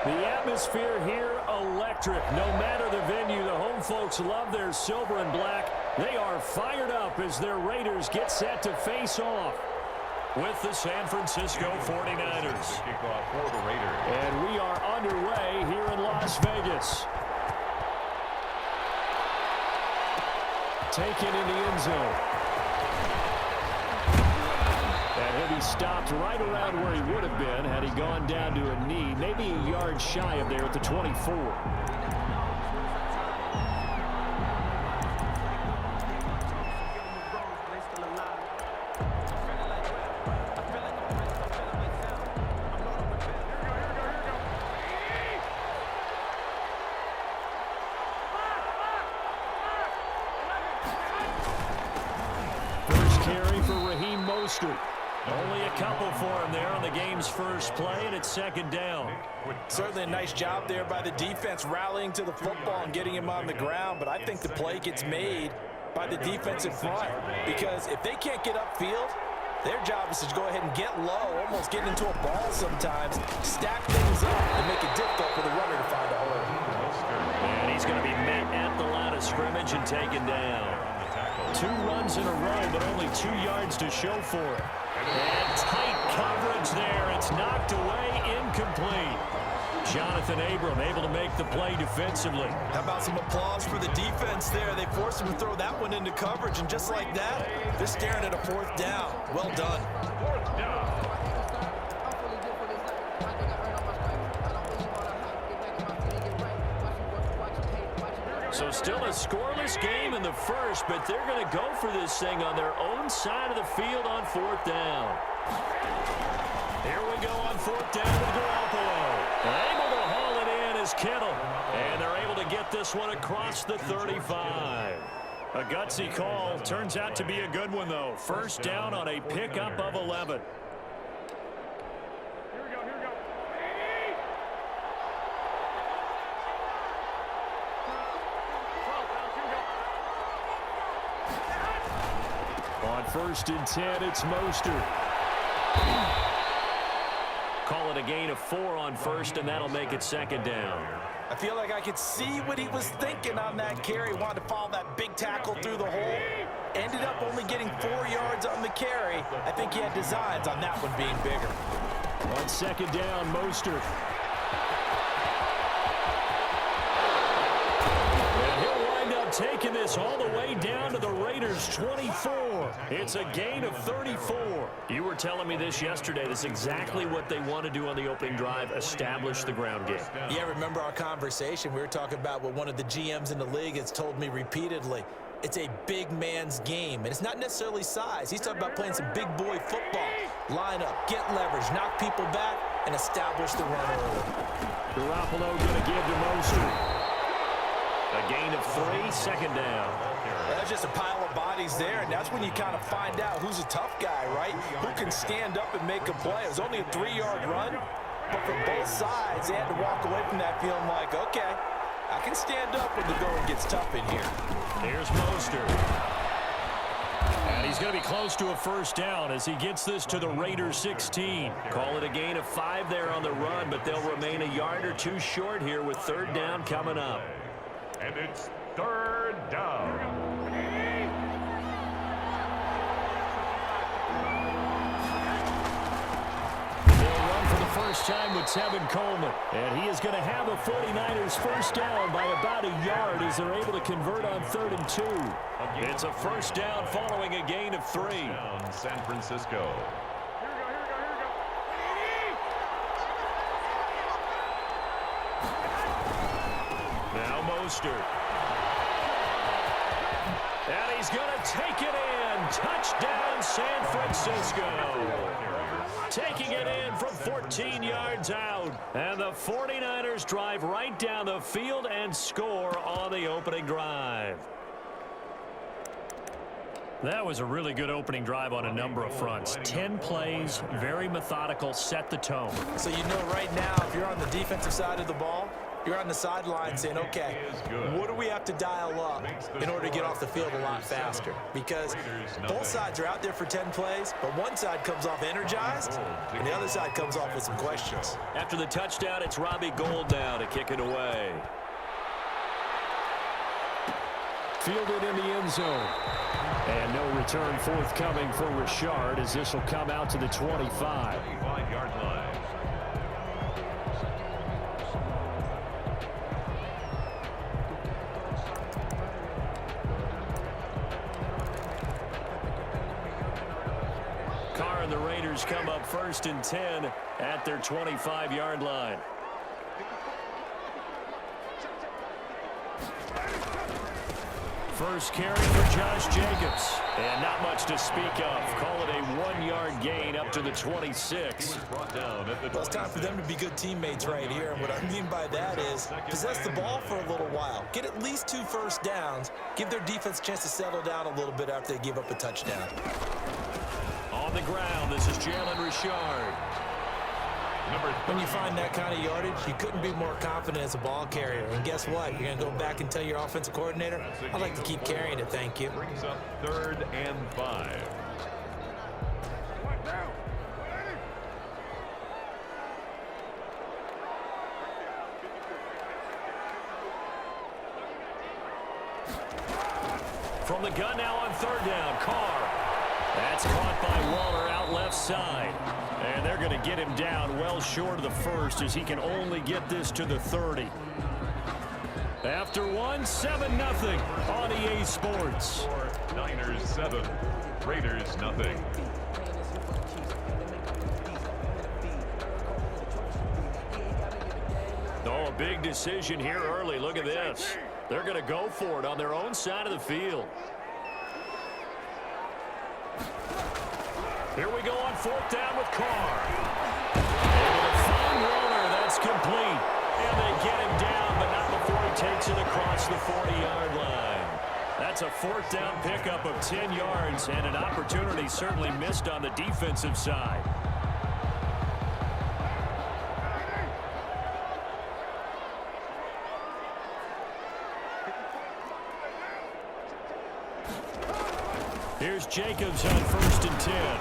The atmosphere here, electric. No matter the venue, the home folks love their silver and black. They are fired up as their Raiders get set to face off with the San Francisco 49ers. And we are underway here in Las Vegas. Taken in the end zone. And he'll be stopped right around where he would have been had he gone down to a knee, maybe a yard shy of there at the 24. Only a couple for him there on the game's first play, and it's second down. Certainly a nice job there by the defense rallying to the football and getting him on the ground, but I think the play gets made by the defensive front because if they can't get upfield, their job is to go ahead and get low, almost get into a ball sometimes, stack things up, and make it difficult for the runner to find a hole. And he's going to be met at the line of scrimmage and taken down. 2 runs in a row, but only 2 yards to show for it. And tight coverage there. It's knocked away, incomplete. Jonathan Abram able to make the play defensively. How about some applause for the defense there? They forced him to throw that one into coverage, and just like that, they're staring at a 4th down. Well done. 4th down. So still a scoreless game in the first, but they're going to go for this thing on their own side of the field on 4th down. Here we go on 4th down with Garoppolo. Able to haul it in is Kittle. And they're able to get this one across the 35. A gutsy call. Turns out to be a good one, though. First down on a pickup of 11. On 1st and 10, it's Mostert. Call it a gain of 4 on 1st, and that'll make it 2nd down. I feel like I could see what he was thinking on that carry. Wanted to follow that big tackle through the hole. Ended up only getting 4 yards on the carry. I think he had designs on that one being bigger. On 2nd down, Mostert. Taking this all the way down to the Raiders' 24. It's a gain of 34. You were telling me this yesterday. This is exactly what they want to do on the opening drive, establish the ground game. Yeah, remember our conversation? We were talking about what one of the GMs in the league has told me repeatedly. It's a big man's game, and it's not necessarily size. He's talking about playing some big boy football. Line up, get leverage, knock people back, and establish the run early. Garoppolo going to give to Mostert. A gain of 3, 2nd down. That's just a pile of bodies there, and that's when you kind of find out who's a tough guy, right? Who can stand up and make a play. It was only a 3-yard run, but from both sides, they had to walk away from that feeling like, okay, I can stand up when the going gets tough in here. Here's Mostert. And he's going to be close to a 1st down as he gets this to the Raiders' 16. Call it a gain of 5 there on the run, but they'll remain a yard or 2 short here with 3rd down coming up. And it's 3rd down. They'll run for the first time with Tevin Coleman. And he is going to have the 49ers 1st down by about a yard as they're able to convert on 3rd and 2. It's a 1st down following a gain of 3. Down San Francisco. Now Mostert. And he's going to take it in. Touchdown, San Francisco. Taking it in from 14 yards out. And the 49ers drive right down the field and score on the opening drive. That was a really good opening drive on a number of fronts. 10 plays, very methodical, set the tone. So you know right now, if you're on the defensive side of the ball, you're on the sideline saying, okay, what do we have to dial up in order to get off the field a lot faster? Because both sides are out there for 10 plays, but one side comes off energized, and the other side comes off with some questions. After the touchdown, it's Robbie Gould now to kick it away. Fielded in the end zone. And no return forthcoming for Richard as this will come out to the 25. 25-yard line. Carr and the Raiders come up 1st and 10 at their 25-yard line. First carry for Josh Jacobs. And not much to speak of. Call it a 1-yard gain up to the 26. Well, it's time for them to be good teammates right here. And what I mean by that is possess the ball for a little while. Get at least 2 first downs. Give their defense a chance to settle down a little bit after they give up a touchdown. On the ground, this is Jalen Richard. When you find that kind of yardage, you couldn't be more confident as a ball carrier. And guess what? You're going to go back and tell your offensive coordinator, I'd like to keep carrying it, thank you. Brings up 3rd and 5. From the gun now on 3rd down, Carr. That's caught by Waller out left side. And they're going to get him down well short of the first as he can only get this to the 30. After 1, 7-0 on EA Sports. Niners 7, Raiders nothing. Oh, a big decision here early. Look at this. They're going to go for it on their own side of the field. Here we go on 4th down with Carr. And a fine roller, that's complete. And they get him down, but not before he takes it across the 40-yard line. That's a 4th down pickup of 10 yards and an opportunity certainly missed on the defensive side. Here's Jacobs on 1st and 10.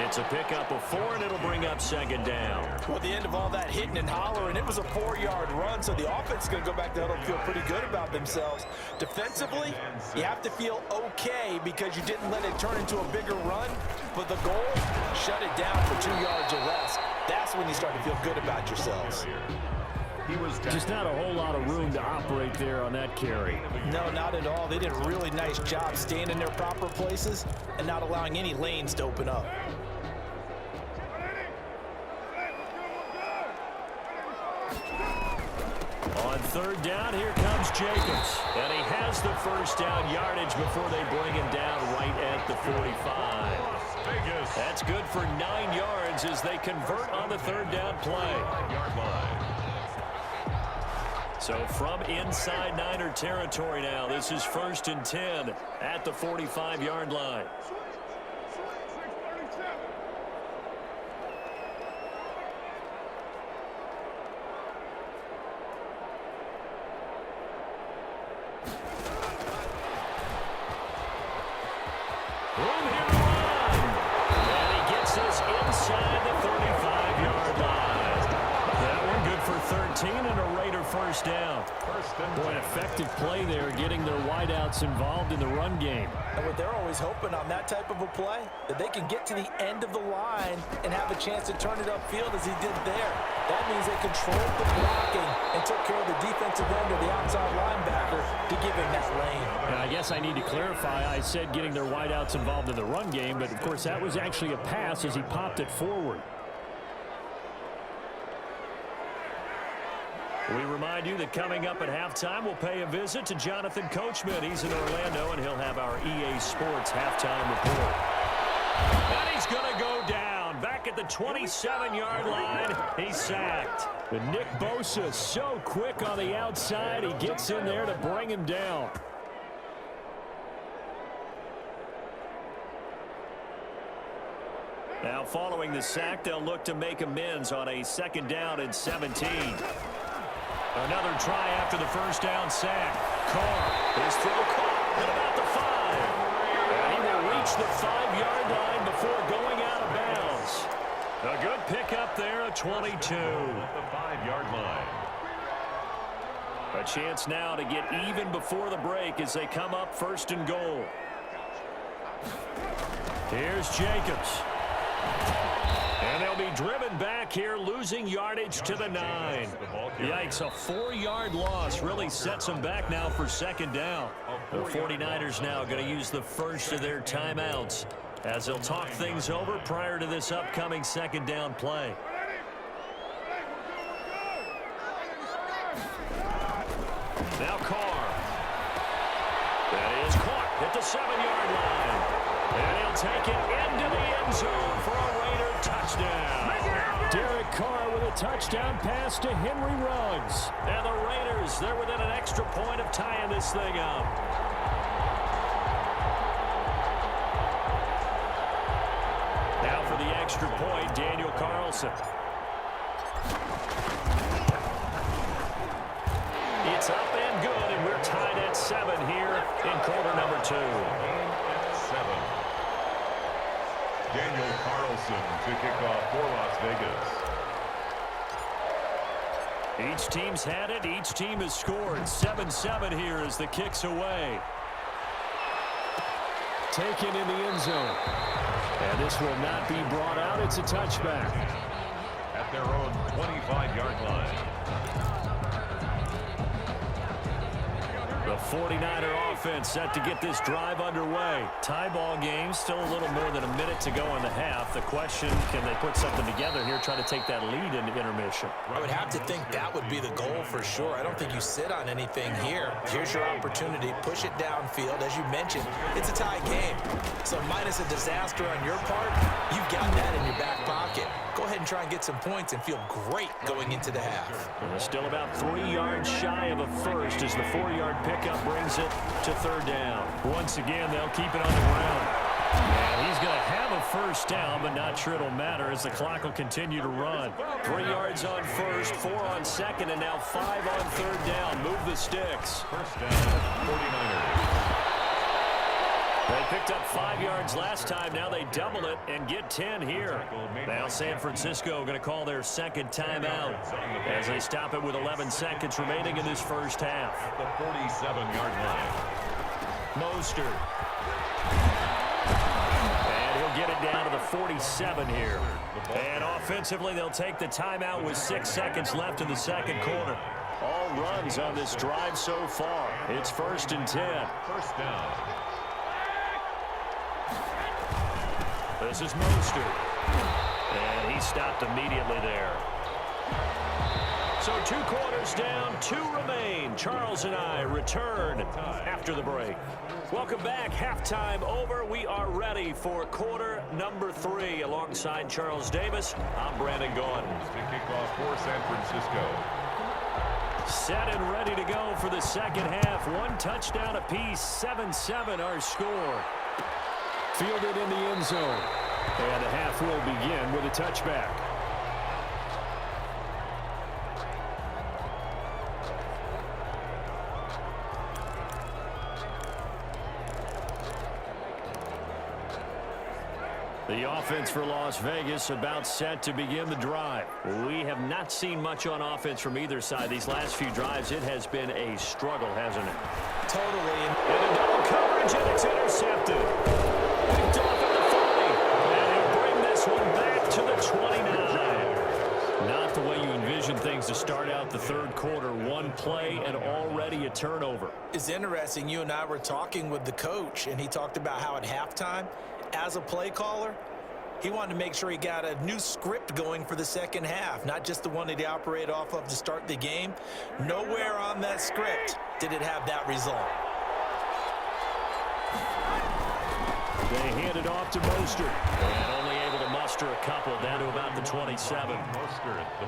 It's a pickup of 4, and it'll bring up 2nd down. Well, at the end of all that hitting and hollering, it was a 4-yard run, so the offense is going to go back to huddle and feel pretty good about themselves. Defensively, you have to feel okay because you didn't let it turn into a bigger run, but the goal, shut it down for 2 yards or less. That's when you start to feel good about yourselves. Just not a whole lot of room to operate there on that carry. No, not at all. They did a really nice job staying in their proper places and not allowing any lanes to open up. On 3rd down, here comes Jacobs. And he has the 1st down yardage before they bring him down right at the 45. That's good for 9 yards as they convert on the 3rd down play. So from inside Niner territory now, this is 1st and 10 at the 45-yard line. Room here to run. And he gets this inside the 35-yard line. That one good for 13 and a Raider 1st down. Boy, an effective play there, getting their wideouts involved in the run game. And what they're always hoping on that type of a play, that they can get to the end of the line and have a chance to turn it upfield as he did there. That means they controlled the blocking and took care of the defensive end or the outside linebacker to give him that lane. Now, I guess I need to clarify. I said getting their wideouts involved in the run game, but of course that was actually a pass as he popped it forward. We remind you that coming up at halftime, we'll pay a visit to Jonathan Coachman. He's in Orlando, and he'll have our EA Sports halftime report. And he's going to go down. Back at the 27-yard line, he's sacked. But Nick Bosa so quick on the outside, he gets in there to bring him down. Now following the sack, they'll look to make amends on a 2nd down and 17. Another try after the first down sack. Carr, his throw caught at about the 5. And he will reach the 5-yard line before going out of bounds. A good pickup there, a 22. At the 5-yard line. A chance now to get even before the break as they come up 1st and goal. Here's Jacobs. And they'll be driven back here, losing yardage to the 9. Yikes, a 4-yard loss really sets them back now for 2nd down. The 49ers now going to use the first of their timeouts as they'll talk things over prior to this upcoming 2nd down play. Now Carr. That is caught at the 7-yard line. And he'll take it into the end zone for a Raider touchdown. Derek Carr with a touchdown pass to Henry Ruggs. And the Raiders, they're within an extra point of tying this thing up. Now for the extra point, Daniel Carlson. It's up and good, and we're tied at 7 here in quarter number 2. 7. Daniel Carlson to kick off for Las Vegas. Each team's had it. Each team has scored. 7-7 here as the kick's away. Taken in the end zone. And this will not be brought out. It's a touchback. At their own 25-yard line. The 49er offense set to get this drive underway. Tie ball game, still a little more than a minute to go in the half. The question, can they put something together here, try to take that lead into intermission? I would have to think that would be the goal for sure. I don't think you sit on anything here. Here's your opportunity. Push it downfield. As you mentioned, it's a tie game. So minus a disaster on your part, you've got that in your back pocket. Go ahead and try and get some points and feel great going into the half. Still about 3 yards shy of a first as the 4-yard pickup brings it to 3rd down. Once again, they'll keep it on the ground. And he's going to have a first down, but not sure it'll matter as the clock will continue to run. 3 yards on first, 4 on second, and now 5 on 3rd down. Move the sticks. First down, 49ers. They picked up 5 yards last time. Now they double it and get 10 here. Now San Francisco going to call their 2nd timeout as they stop it with 11 seconds remaining in this first half. At the 47-yard line. Mostert. And he'll get it down to the 47 here. And offensively, they'll take the timeout with 6 seconds left in the 2nd quarter. All runs on this drive so far. It's 1st and 10. First down. This is Mostert. And he stopped immediately there. So 2 quarters down, 2 remain. Charles and I return after the break. Welcome back. Halftime over. We are ready for quarter number 3. Alongside Charles Davis, I'm Brandon Gordon. To kick off for San Francisco. Set and ready to go for the 2nd half. 1 touchdown apiece. 7-7 our score. Fielded in the end zone. And the half will begin with a touchback. The offense for Las Vegas about set to begin the drive. We have not seen much on offense from either side. These last few drives, it has been a struggle, hasn't it? Totally. And a double coverage, and it's intercepted. Picked off at the 40. And he'll bring this one back to the 29. Not the way you envision things to start out the 3rd quarter. 1 play and already a turnover. It's interesting. You and I were talking with the coach, and he talked about how at halftime, as a play caller, he wanted to make sure he got a new script going for the 2nd half, not just the one that he operated off of to start the game. Nowhere on that script did it have that result. They hand it off to Mostert. And only able to muster a couple down to about the 27.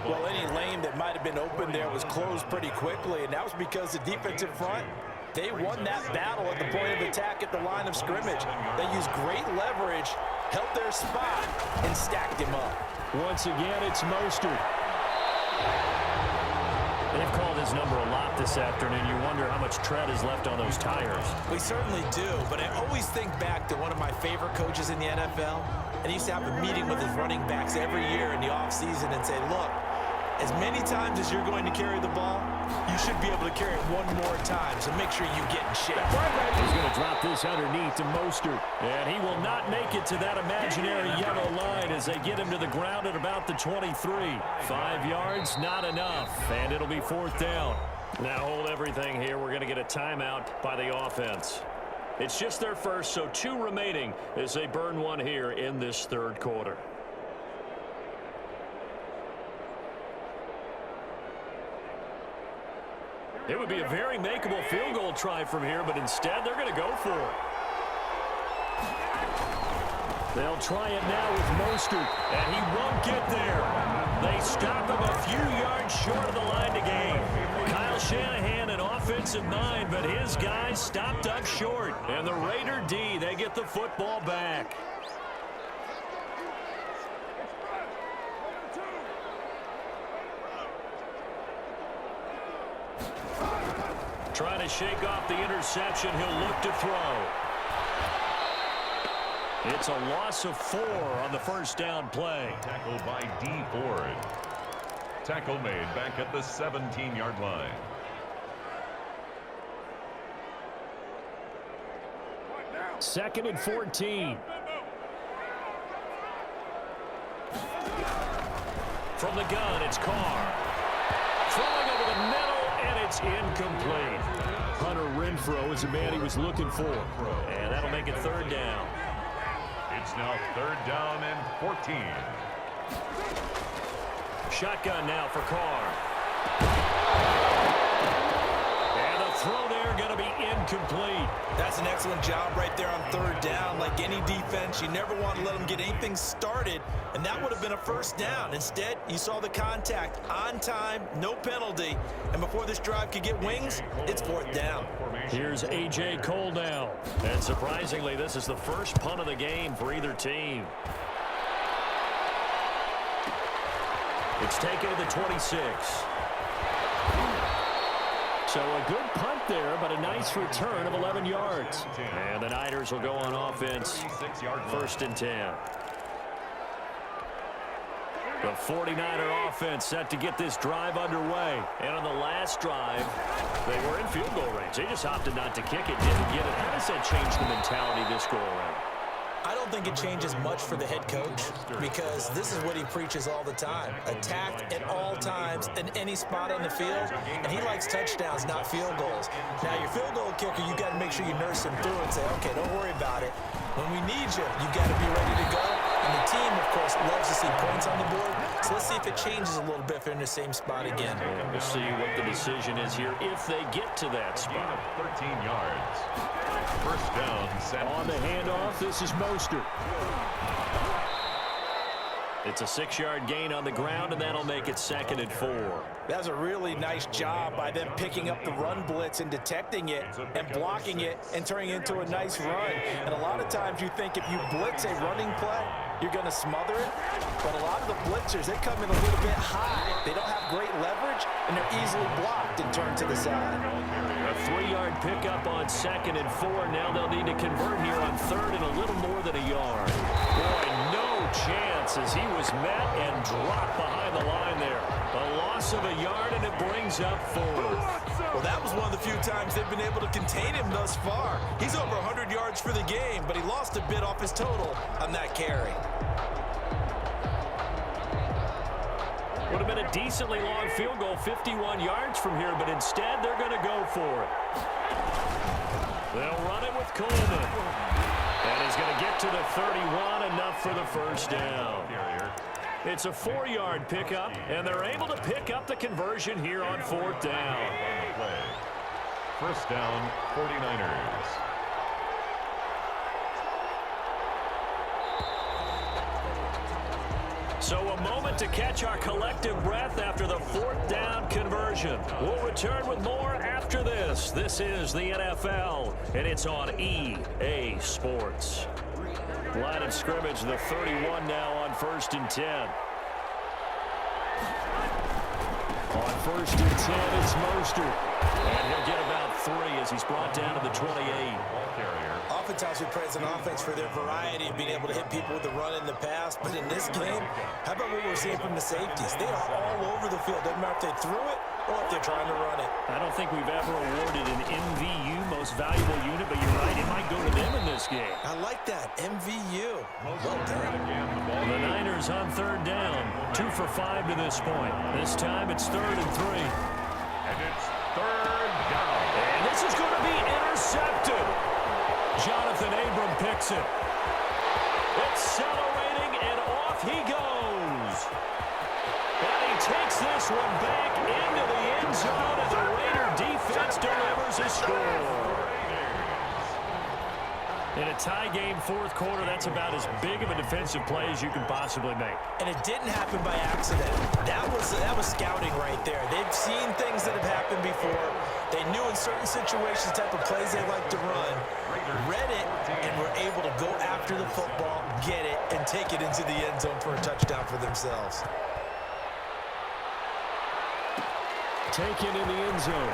Well, any lane that might have been open there was closed pretty quickly, and that was because the defensive front, they won that battle at the point of attack at the line of scrimmage. They used great leverage held their spot, and stacked him up. Once again, it's Mostert. They've called his number a lot this afternoon. You wonder how much tread is left on those tires. We certainly do, but I always think back to one of my favorite coaches in the NFL, and he used to have a meeting with his running backs every year in the offseason and say, look, as many times as you're going to carry the ball, you should be able to carry it one more time, so make sure you get in shape. He's going to drop this underneath to Mostert, and he will not make it to that imaginary yellow line as they get him to the ground at about the 23. 5 yards, not enough, and it'll be 4th down. Now hold everything here. We're going to get a timeout by the offense. It's just their first, so 2 remaining as they burn one here in this 3rd quarter. It would be a very makeable field goal try from here, but instead they're going to go for it. They'll try it now with Mostert, and he won't get there. They stop him a few yards short of the line to gain. Kyle Shanahan, an offensive mind, but his guys stopped up short. And the Raider D, they get the football back. Trying to shake off the interception. He'll look to throw. It's a loss of 4 on the first down play. Tackle by D. Ford. Tackle made back at the 17-yard line. Second and 14. From the gun, it's Carr. Throwing over the middle, and it's incomplete. Hunter Renfrow is the man he was looking for. And that'll make it 3rd down. It's now 3rd down and 14. Shotgun now for Carr. And the throw there going to be incomplete. That's an excellent job right there on 3rd down. Like any defense, you never want to let them get anything started, and that would have been a 1st down. Instead, you saw the contact on time, no penalty, and before this drive could get wings, it's 4th down. Here's A.J. Cole now. And surprisingly, this is the first punt of the game for either team. It's taken to the 26. So a good punt there, but a nice return of 11 yards. And the Niners will go on offense, 1st and 10. The 49er offense set to get this drive underway. And on the last drive, they were in field goal range. They just opted not to kick it, didn't get it. How does that change the mentality this go around? I don't think it changes much for the head coach because this is what he preaches all the time. Attack at all times in any spot on the field, and he likes touchdowns, not field goals. Now, your field goal kicker, you got to make sure you nurse him through and say, okay, don't worry about it. When we need you, you got to be ready to go. And the team, of course, loves to see points on the board. So let's see if it changes a little bit if they're in the same spot again. And we'll see what the decision is here if they get to that spot. 13 yards. 1st down. Set. On the handoff, this is Mostert. It's a 6-yard gain on the ground, and that'll make it 2nd and 4. That was a really nice job by them picking up the run blitz and detecting it and blocking it and turning it into a nice run. And a lot of times you think if you blitz a running play, you're going to smother it. But a lot of the blitzers, they come in a little bit high. They don't have great leverage, and they're easily blocked and turned to the side. A 3-yard pickup on 2nd and 4. Now they'll need to convert here on 3rd and a little more than a yard. Boy, no chance as he was met and dropped behind the line there. A loss of a yard, and it brings up 4th. Well, that was one of the few times they've been able to contain him thus far. He's over 100 yards for the game, but he lost a bit off his total on that carry. Would have been a decently long field goal, 51 yards from here, but instead they're going to go for it. They'll run it with Coleman. And he's going to get to the 31, enough for the 1st down. It's a 4-yard pickup, and they're able to pick up the conversion here on 4th down. 1st down, 49ers. So a moment to catch our collective breath after the 4th down conversion. We'll return with more after this. This is the NFL, and it's on EA Sports. Line of scrimmage, the 31 now on 1st and 10. On 1st and 10, it's Mostert. And he'll get about 3 as he's brought down to the 28. Oftentimes we praise an offense for their variety of being able to hit people with the run and the pass. But in this game, how about what we're seeing from the safeties? They are all over the field. Doesn't matter if they threw it or if they're trying to run it. I don't think we've ever awarded an MVU, most valuable unit, but you're right, it might go to them in this game. I like that, MVU. Well done. The Niners on 3rd down, 2 for 5 to this point. This time it's 3rd and 3. And it's 3rd down. And this is going to be intercepted. Jonathan Abram picks it. Accelerating, and off he goes. And he takes this one back into the end zone, and the Raider defense delivers a score. In a tie game, 4th quarter, that's about as big of a defensive play as you can possibly make. And it didn't happen by accident. That was scouting right there. They've seen things that have happened before. They knew in certain situations the type of plays they like to run, read it, and were able to go after the football, get it, and take it into the end zone for a touchdown for themselves. Taken in the end zone.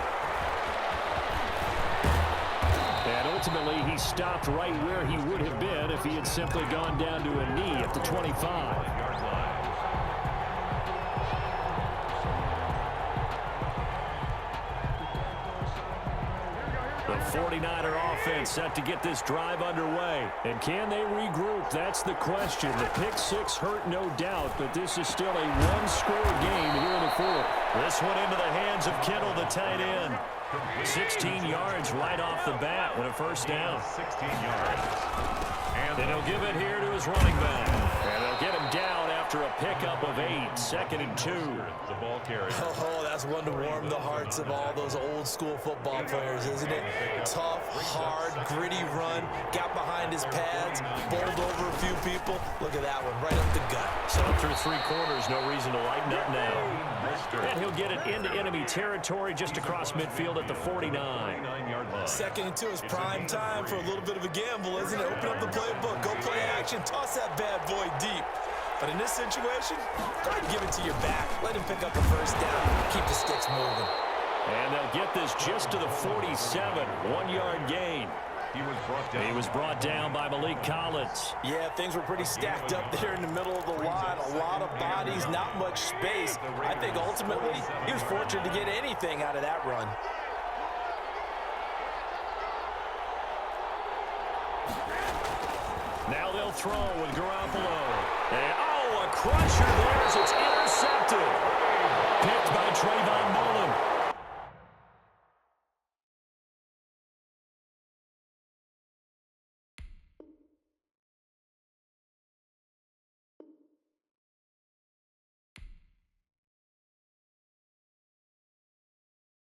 And ultimately, he stopped right where he would have been if he had simply gone down to a knee at the 25. The 49er offense set to get this drive underway. And can they regroup? That's the question. The pick 6 hurt, no doubt, but this is still a one-score game here in the 4th. This one into the hands of Kittle, the tight end. 16 yards right off the bat when a first down. 16 yards. And he'll give it here to his running back. And they'll get him down after a pickup of 8. 2nd and 2. The ball carrier. Oh, that's one to warm the hearts of all those old-school football players, isn't it? Tough, hard, gritty run. Got behind his pads, bowled over a few people. Look at that one, right up the gut. So through 3 quarters, no reason to lighten up now. And he'll get it into enemy territory just across midfield at the 49. 9-yard line. 2nd and 2 is prime time for a little bit of a gamble, isn't it? Open up the playbook, go play action, toss that bad boy deep. But in this situation, go ahead and give it to your back. Let him pick up the first down. Keep the sticks moving. And they'll get this just to the 47. 1-yard gain. He was brought down by Malik Collins. Yeah, things were pretty stacked up there in the middle of the line. A lot of bodies, not much space. I think ultimately he was fortunate to get anything out of that run. Now they'll throw with Garoppolo. And, oh, a crusher there as it's intercepted. Picked by Trey